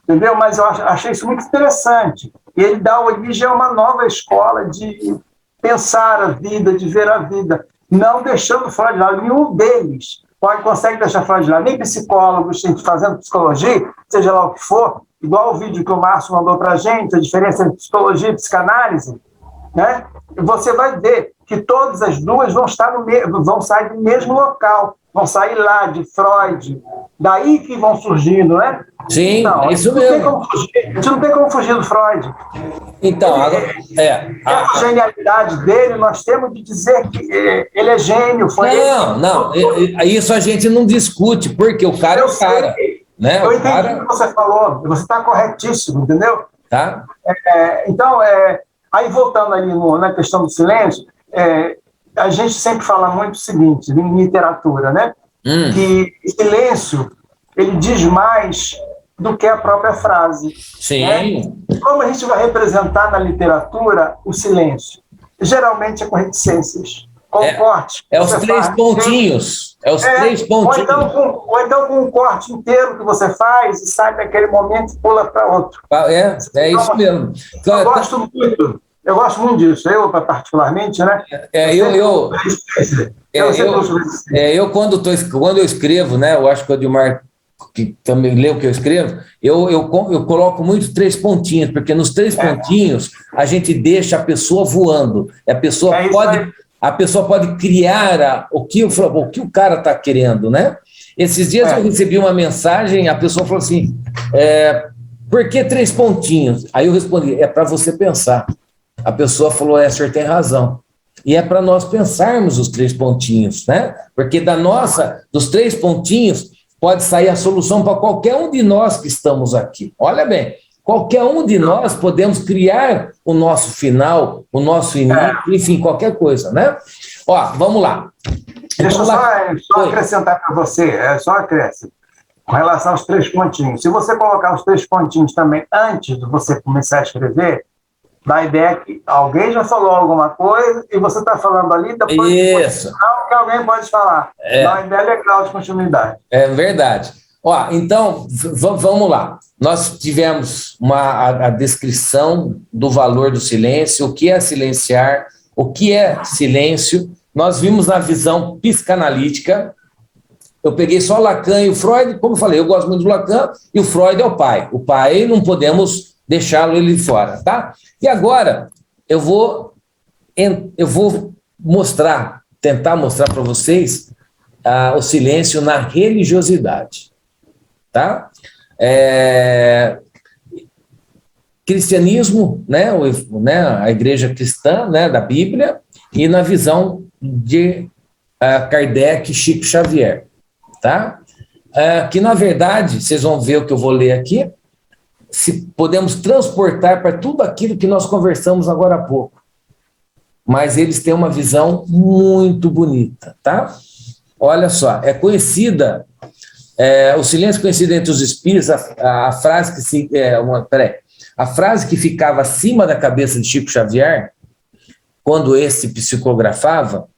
B: entendeu? Mas eu achei isso muito interessante. E ele dá origem a uma nova escola de pensar a vida, de ver a vida, não deixando Freud de lado. Nenhum deles consegue deixar Freud de lado, nem psicólogos, gente fazendo psicologia, seja lá o que for, igual o vídeo que o Márcio mandou para a gente, a diferença entre psicologia e psicanálise, né? Você vai ver que todas as duas vão sair do mesmo local, vão sair lá de Freud, daí que vão surgindo, né?
A: Sim,
B: então,
A: é isso mesmo.
B: A gente não tem como fugir do Freud.
A: Então,
B: a genialidade dele, nós temos de dizer que ele é gênio.
A: Isso a gente não discute, porque o cara é o cara. Né?
B: Eu entendi o que você falou, você está corretíssimo, entendeu?
A: Tá.
B: Então, aí voltando ali na questão do silêncio, a gente sempre fala muito o seguinte, em literatura, né? Que silêncio, ele diz mais do que a própria frase.
A: Sim.
B: Né? Como a gente vai representar na literatura o silêncio? Geralmente é com reticências, com corte.
A: Os três pontinhos. É os três pontinhos.
B: Ou então com um corte inteiro que você faz e sai daquele momento e pula para outro.
A: É isso mesmo.
B: Eu gosto muito disso. Eu, particularmente, né?
A: Eu quando eu escrevo, né? Eu acho que o Edmar, que também lê o que eu escrevo, eu coloco muito três pontinhos, porque nos três pontinhos a gente deixa a pessoa voando. A pessoa pode criar o que o cara está querendo, né? Esses dias eu recebi uma mensagem, a pessoa falou assim, por que três pontinhos? Aí eu respondi, é para você pensar. A pessoa falou, o senhor tem razão. E é para nós pensarmos os três pontinhos, né? Porque dos três pontinhos, pode sair a solução para qualquer um de nós que estamos aqui. Olha bem, qualquer um de nós podemos criar o nosso final, o nosso início, enfim, qualquer coisa, né? Vamos lá.
B: Deixa eu só acrescentar para você, só acrescento, com relação aos três pontinhos. Se você colocar os três pontinhos também antes de você começar a escrever, dá a ideia que alguém já falou alguma coisa e você está falando ali, depois que alguém pode falar. Dá uma ideia legal de continuidade. É
A: verdade. Então, vamos lá. Nós tivemos a descrição do valor do silêncio, o que é silenciar, o que é silêncio. Nós vimos na visão psicanalítica. Eu peguei só Lacan e o Freud, como eu falei, eu gosto muito do Lacan, e o Freud é o pai. O pai não podemos deixá-lo ele fora, tá? E agora eu vou tentar mostrar para vocês o silêncio na religiosidade, tá? Cristianismo, né, a igreja cristã, né, da Bíblia, e na visão de Kardec e Chico Xavier, tá? Que na verdade, vocês vão ver o que eu vou ler aqui, se podemos transportar para tudo aquilo que nós conversamos agora há pouco. Mas eles têm uma visão muito bonita, tá? Olha só, é conhecida, o silêncio conhecido entre os espíritos, a frase que ficava acima da cabeça de Chico Xavier, quando esse psicografava,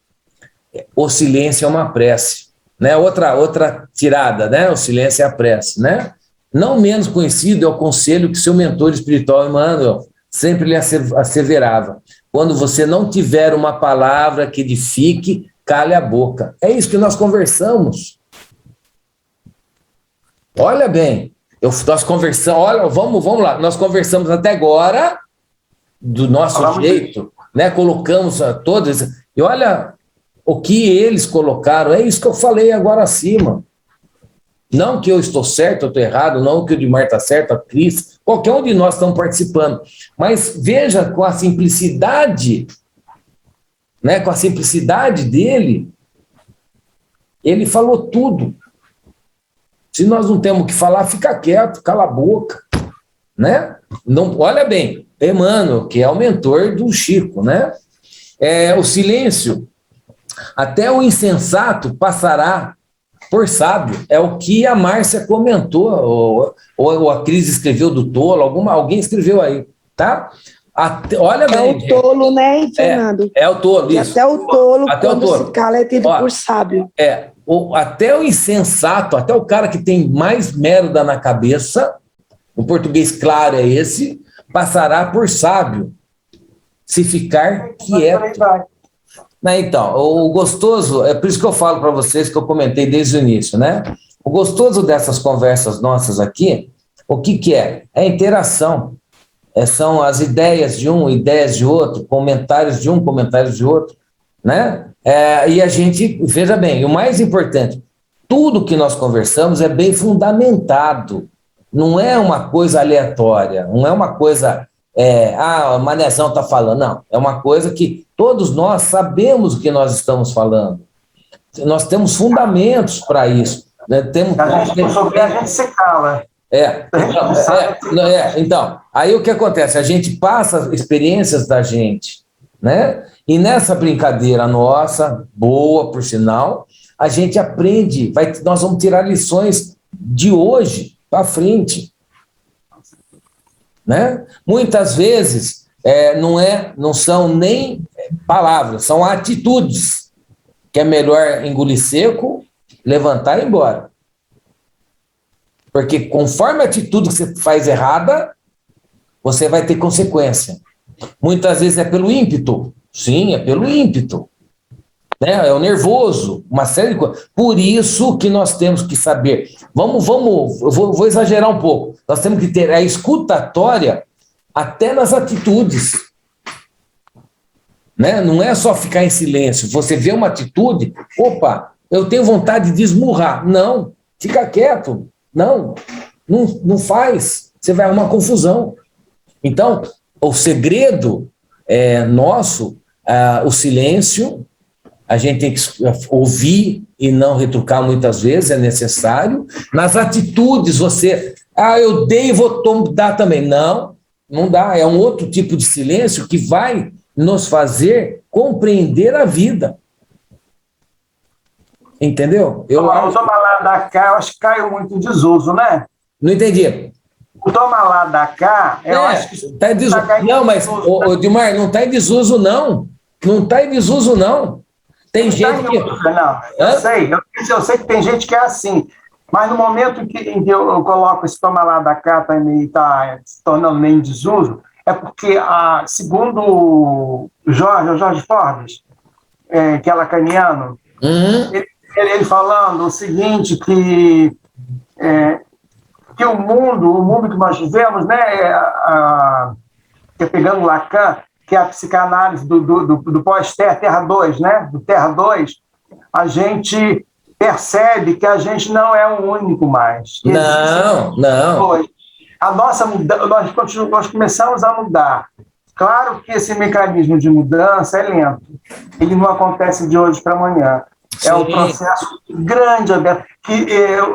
A: o silêncio é uma prece, né? Outra tirada, né? O silêncio é a prece, né? Não menos conhecido é o conselho que seu mentor espiritual, Emmanuel, sempre lhe asseverava. Quando você não tiver uma palavra que edifique, cale a boca. É isso que nós conversamos. Olha bem, nós conversamos, vamos lá, nós conversamos até agora do nosso jeito, né? Colocamos todas, e olha o que eles colocaram, é isso que eu falei agora acima. Não que eu estou certo, eu estou errado, não que o Edmar está certo, a Cris, qualquer um de nós estão participando. Mas veja com a simplicidade, né, com a simplicidade dele, ele falou tudo. Se nós não temos o que falar, fica quieto, cala a boca. Né? Não, olha bem, Emmanuel, que é o mentor do Chico, né? O silêncio, até o insensato passará por sábio, é o que a Márcia comentou, ou a Cris escreveu do tolo, alguém escreveu aí, tá? Olha bem.
E: É o tolo, né, Fernando?
A: É o tolo, isso.
E: Até o tolo, quando se cala, é tido por sábio.
A: Até o insensato, até o cara que tem mais merda na cabeça, o português claro é esse, passará por sábio, se ficar quieto. Então, o gostoso, é por isso que eu falo para vocês que eu comentei desde o início, né? O gostoso dessas conversas nossas aqui, o que é? É interação. São as ideias de um, ideias de outro, comentários de um, comentários de outro. né? E a gente, veja bem, o mais importante, tudo que nós conversamos é bem fundamentado, não é uma coisa aleatória, não é uma coisa, o Manezão está falando, não, é uma coisa que todos nós sabemos o que nós estamos falando, nós temos fundamentos para isso, né?
B: A gente se cala.
A: Então, aí o que acontece? A gente passa experiências da gente, né? E nessa brincadeira nossa, boa por sinal, a gente aprende, nós vamos tirar lições de hoje para frente, né? Muitas vezes não são nem palavras, são atitudes, que é melhor engolir seco, levantar e ir embora. Porque conforme a atitude que você faz errada, você vai ter consequência. Muitas vezes é pelo ímpeto. Sim, é pelo ímpeto. Né? É o nervoso, uma série de coisas. Por isso que nós temos que saber. Eu vou exagerar um pouco. Nós temos que ter a escutatória até nas atitudes. Né? Não é só ficar em silêncio. Você vê uma atitude, opa, eu tenho vontade de esmurrar. Não, fica quieto. Não faz. Você vai arrumar confusão. Então, o segredo nosso, o silêncio, a gente tem que ouvir e não retrucar muitas vezes, é necessário. Nas atitudes, eu dei e vou dar também. Não dá. É um outro tipo de silêncio que vai nos fazer compreender a vida. Entendeu?
B: O toma lá da cá, eu acho que caiu muito em desuso, né?
A: Não entendi.
B: O toma lá da cá, eu acho que...
A: Tá em desuso. Não, mas, Dilmar, não está em desuso, não. Não está em desuso, não. Tem gente que...
B: Não, eu sei que tem gente que é assim, mas no momento em que eu coloco esse toma lá da cá está se tornando meio em desuso, é porque, segundo o Jorge Forbes, que é lacaniano, ele falando o seguinte, que o mundo que nós vivemos, né, pegando Lacan, que é a psicanálise do pós-Terra 2, né, do Terra 2, a gente percebe que a gente não é o único mais.
A: Não.
B: Nós começamos a mudar. Claro que esse mecanismo de mudança é lento. Ele não acontece de hoje para amanhã. Sim. É um processo grande, que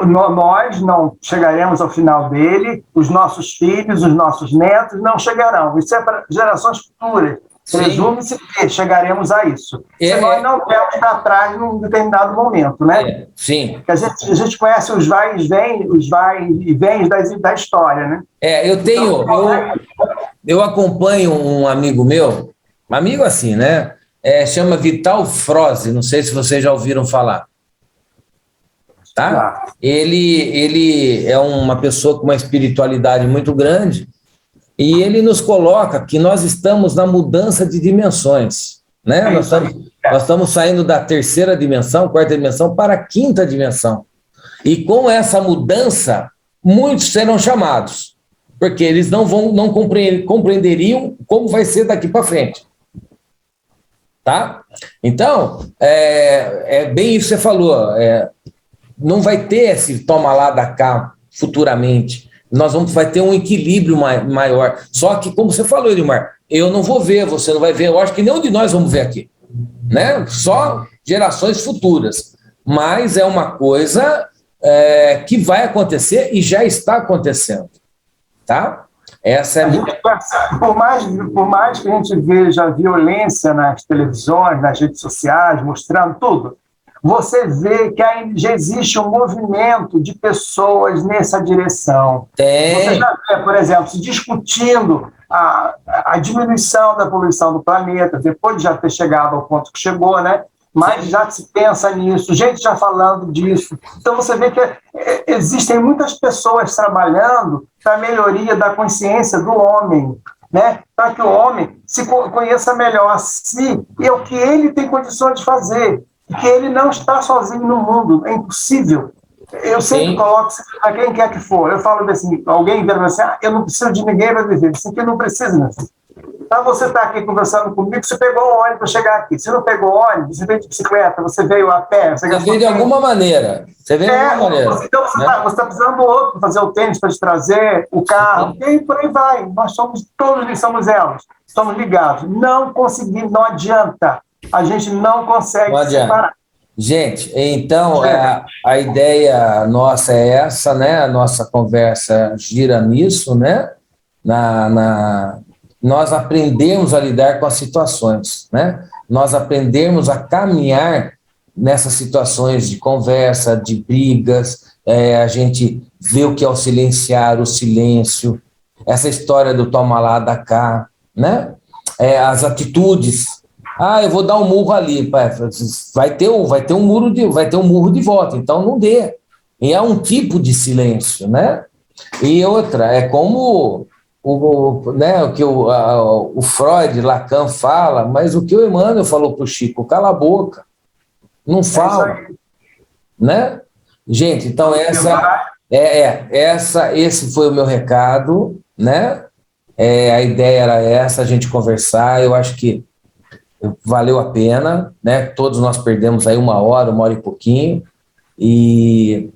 B: nós não chegaremos ao final dele, os nossos filhos, os nossos netos não chegarão. Isso é para gerações futuras. Presume-se que chegaremos a isso. Se nós não vemos para trás num determinado momento, né?
A: Sim.
B: A gente conhece os vai e vem da história, né?
A: Eu acompanho um amigo meu, amigo assim, né? Chama Vital Froze, não sei se vocês já ouviram falar. Tá? Ele é uma pessoa com uma espiritualidade muito grande e ele nos coloca que nós estamos na mudança de dimensões. Né? Nós estamos saindo da terceira dimensão, quarta dimensão, para a quinta dimensão. E com essa mudança, muitos serão chamados, porque eles não compreenderiam como vai ser daqui para frente. Tá? Então, bem isso que você falou, não vai ter esse toma lá da cá futuramente, vai ter um equilíbrio maior, só que como você falou, Edmar, eu não vou ver, você não vai ver, eu acho que nenhum de nós vamos ver aqui, né? Só gerações futuras, mas é uma coisa que vai acontecer e já está acontecendo, tá?
B: Por mais que a gente veja violência nas televisões, nas redes sociais, mostrando tudo, você vê que já existe um movimento de pessoas nessa direção. Você já vê, por exemplo, se discutindo a diminuição da poluição do planeta, depois de já ter chegado ao ponto que chegou, né? Mas já se pensa nisso, gente já falando disso. Então você vê que existem muitas pessoas trabalhando para a melhoria da consciência do homem, né? Para que o homem se conheça melhor a si e o que ele tem condições de fazer, que ele não está sozinho no mundo, é impossível. Eu sempre coloco a quem quer que for, eu falo assim, alguém vira assim, eu não preciso de ninguém para viver, isso aqui não precisa, né? Para você estar aqui conversando comigo, você pegou o ônibus para chegar aqui. Se não pegou o ônibus, você veio de bicicleta, você veio a pé. Você
A: veio de alguma maneira. Você veio de alguma maneira.
B: Então você está precisando do outro para fazer o tênis, para te trazer, o carro, e por aí vai. Nós todos somos elos, somos ligados. Não conseguimos, não adianta. A gente não consegue se separar.
A: Gente, então a ideia nossa é essa, né? A nossa conversa gira nisso, né? Nós aprendemos a lidar com as situações, né? Nós aprendemos a caminhar nessas situações de conversa, de brigas, a gente vê o que é o silenciar, o silêncio, essa história do toma lá, dá cá, né? As atitudes. Eu vou dar um murro ali, vai ter um murro de volta, então não dê. E é um tipo de silêncio, né? E outra, é como o que o Freud, Lacan fala, mas o que o Emmanuel falou para o Chico, cala a boca, não fala, né? Gente, então esse foi o meu recado, né? A ideia era essa, a gente conversar, eu acho que valeu a pena, né? Todos nós perdemos aí uma hora e pouquinho, e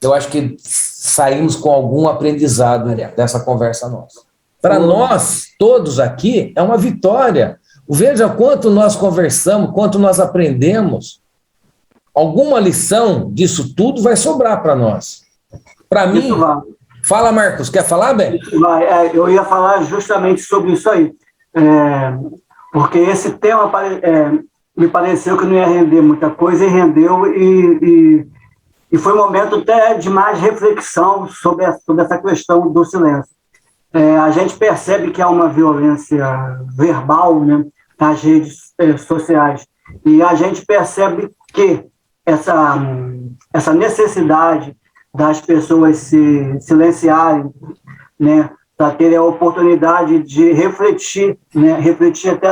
A: eu acho que saímos com algum aprendizado dessa conversa nossa. Para nós, todos aqui, é uma vitória. Veja quanto nós conversamos, quanto nós aprendemos. Alguma lição disso tudo vai sobrar para nós. Para mim... Fala, Marcos, quer falar, bem?
H: Eu ia falar justamente sobre isso aí. Porque esse tema me pareceu que não ia render muita coisa, e rendeu, e foi um momento até de mais reflexão sobre essa questão do silêncio. A gente percebe que há uma violência verbal, né, nas redes sociais, e a gente percebe que essa necessidade das pessoas se silenciarem, né, para terem a oportunidade de refletir, né, refletir até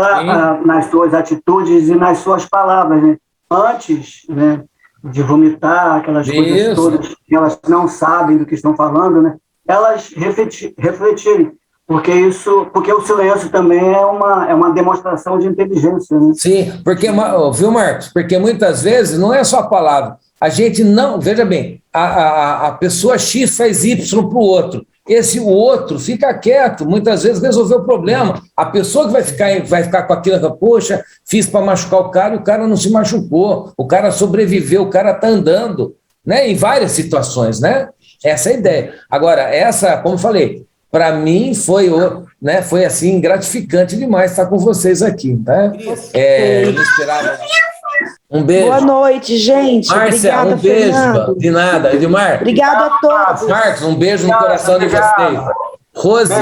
H: nas suas atitudes e nas suas palavras, né, antes, né, de vomitar aquelas coisas todas que elas não sabem do que estão falando, né, elas refletirem, porque o silêncio também é uma demonstração de inteligência, né?
A: Sim, porque, viu, Marcos? Porque muitas vezes não é só a palavra. A gente não, veja bem, a pessoa X faz Y para o outro. O outro fica quieto, muitas vezes resolveu o problema. A pessoa que vai ficar com aquilo, poxa, fiz para machucar o cara, e o cara não se machucou, o cara sobreviveu, o cara está andando, né? Em várias situações, né? Essa é a ideia. Agora, como eu falei, para mim foi assim, gratificante demais estar com vocês aqui, tá? Eu não esperava. Um beijo.
E: Boa noite, gente.
A: Márcia, obrigada, um beijo. Fernando. De nada, Edmar.
E: Obrigado a todos.
A: Marcos, um beijo no coração de vocês. Rose.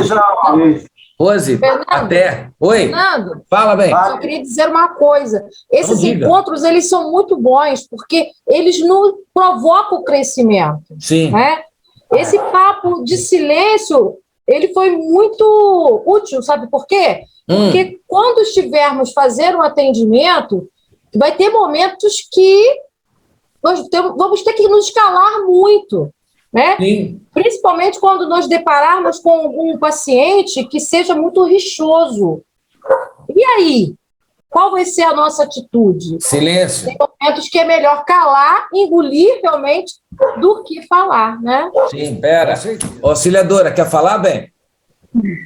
A: Rose,
C: Fernando,
A: até. Oi.
C: Fernando,
A: fala bem.
C: Eu queria dizer uma coisa. Esses encontros, eles são muito bons, porque eles nos provocam o crescimento.
A: Sim.
C: Né? Esse papo de silêncio, ele foi muito útil, sabe por quê? Porque quando estivermos fazendo um atendimento, vai ter momentos que nós vamos ter que nos calar muito, né?
A: Sim.
C: Principalmente quando nós depararmos com um paciente que seja muito rixoso. E aí? Qual vai ser a nossa atitude?
A: Silêncio.
C: Tem momentos que é melhor calar, engolir realmente, do que falar, né?
A: Sim, pera. Auxiliadora, quer falar, bem?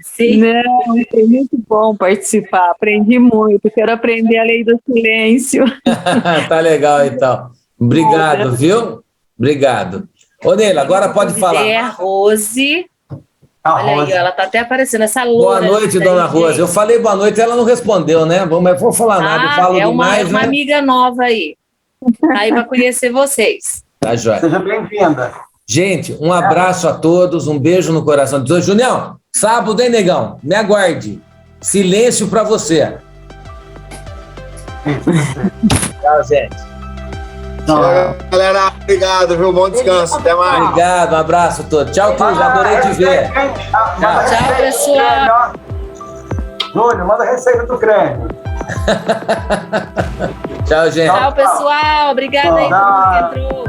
I: Sim. Não, foi muito bom participar, aprendi muito, quero aprender a lei do silêncio.
A: Tá legal, então. Obrigado, viu? Obrigado. Ô, Neila, agora pode falar.
F: É a Rose. Olha aí, ela tá até aparecendo, essa loura.
A: Boa noite, dona Rose. Eu falei boa noite, ela não respondeu, né? Mas vou falar nada, eu falo demais,
F: uma amiga nova aí. Aí vai conhecer vocês.
A: Tá, joia.
B: Seja bem-vinda.
A: Gente, um abraço a todos, um beijo no coração de todos. Junião, sábado, hein, negão? Me aguarde. Silêncio para você. Tchau, gente.
G: Tchau, galera. Obrigado, viu? Bom descanso. Até mais.
A: Obrigado, um abraço a todos. Tchau, Cruz. Adorei te ver.
F: Tchau, pessoal.
B: Júlio, manda a receita do creme.
A: Tchau, gente.
F: Tchau, pessoal. Obrigada aí por quem entrou.